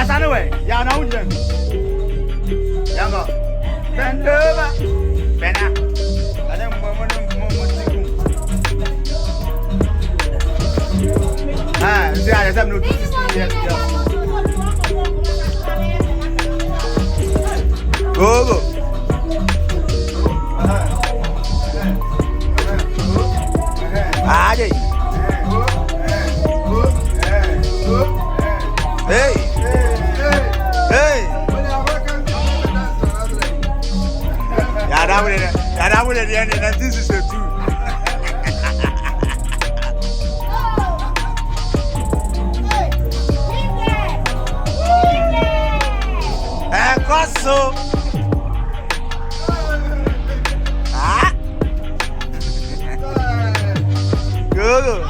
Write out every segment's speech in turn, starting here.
sana we. Ya na unjen. Yango. Tendeba. Bena. Ada mo. Ah, saya ada no yes. Go. Aje. Hey. Ya da boleh dia ni nanti sesuatu. Koso. Ah. Go.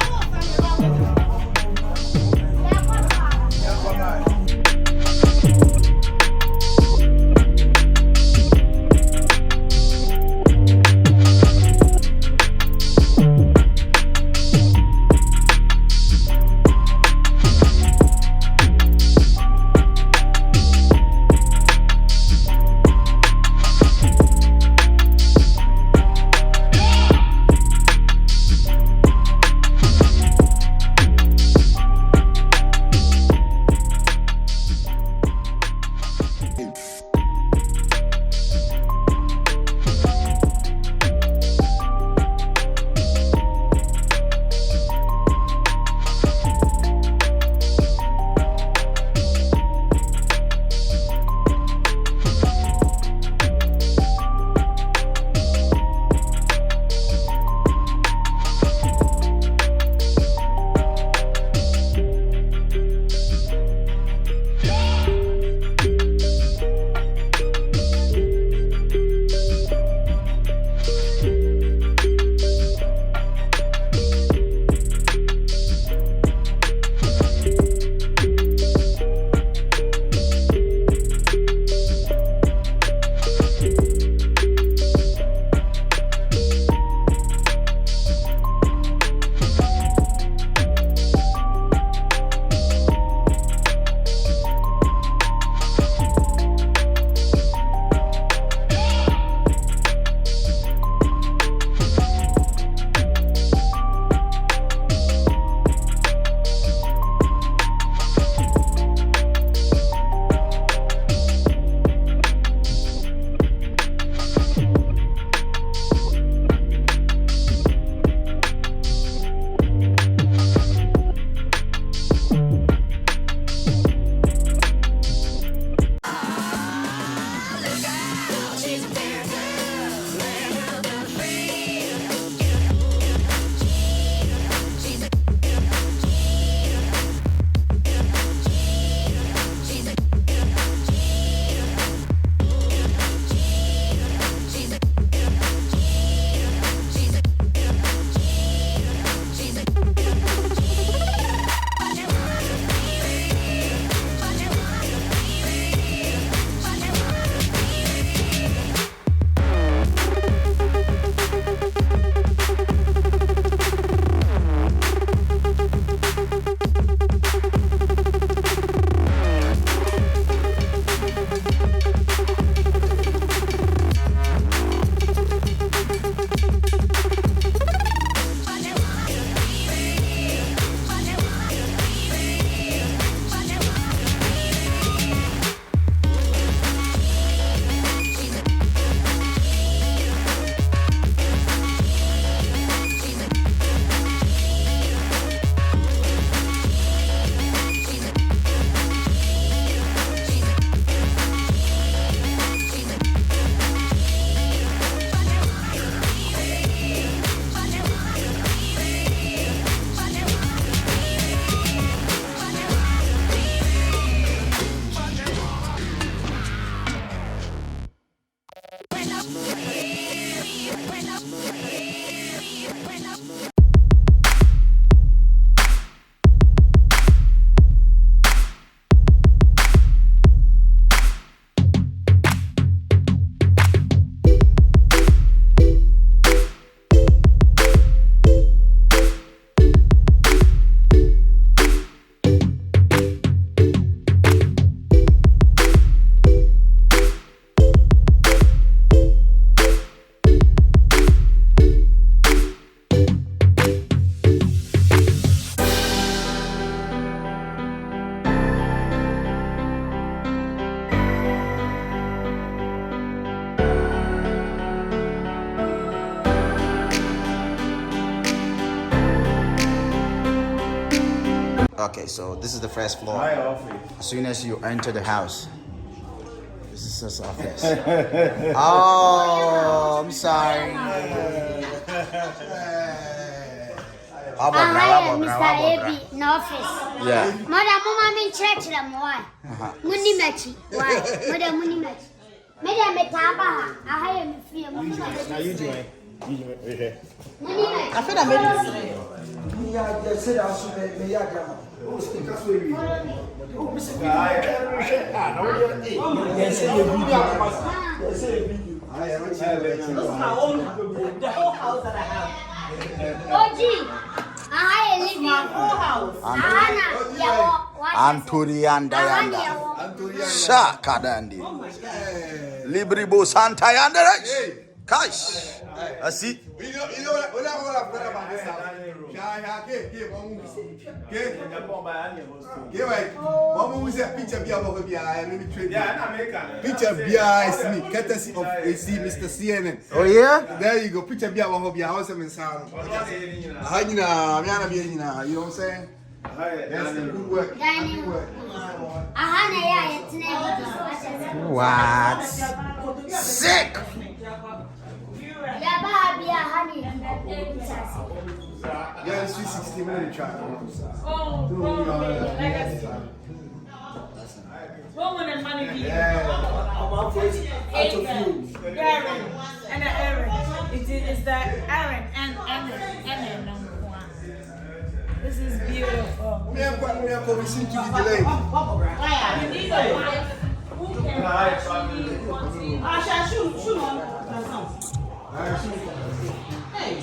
Okay, so this is the first floor. My office. As soon as you enter the house, this is his office. Oh, I'm sorry. Mr. Eeii in office. Yeah. Mother, Mama, in church, why? Munimachi, why? Mother, Munimachi. Madam, Metaba, I am free. Now you join. You join. Munimachi. I feel I made it. The whole house that I have. Oji, I live in the whole house. Anturianda yanda. Shakadandi. Libribo Santa yanda. Kash. Asi. You know what I've got about this house? One who said picture be above me, I am trade. Picture beer me, courtesy of AC Mr. CNN. Oh yeah? There you go, picture be above me, I was in sound. You know what I'm saying? That's the good work. Good work. What? Sick. Yeah, it's 360 minute track. What would the money be? Aaron and Aaron. It's the Aaron and number one. This is beautiful. We seem to be delayed. You need a wife who can actually continue. Hey.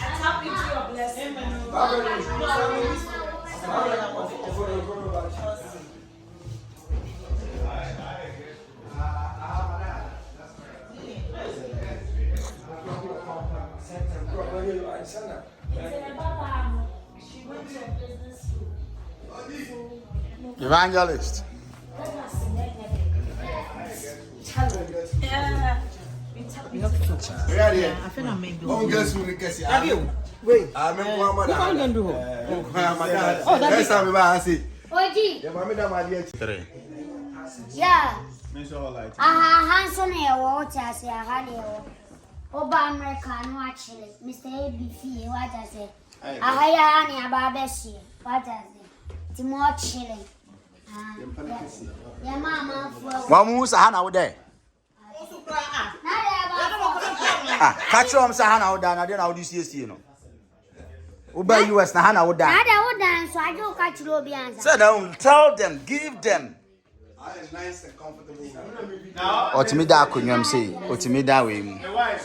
I tap into your blessing. She went to a business school. Evangelist. I feel I made it. Oh, guess who can see? Wait. I remember my dad. What are you going to do? Oh, that's how we buy. I see. Oji, Yeah, my dad, my dear. 3. yeah. Like Hanson here, what I say, I had here. Oba America, no actually. Mr. Eeii, what I say. I hire honey about Bessie, what I say. Timor chilling. Yeah, Mama, One moose Hannah out there. Catch on Sahana out there, and then I'll do CSC, you know. Uber US na Hannah out there. I would dance, so I don't catch Robians. So now tell them, give them. I am nice and comfortable. Otimida kunyam say, Otimida we. the wife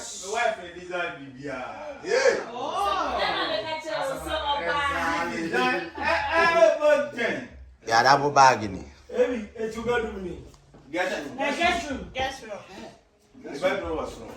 is a BBR. Yeah. Yeah, that will bargain. Guess room. The bedroom was wrong.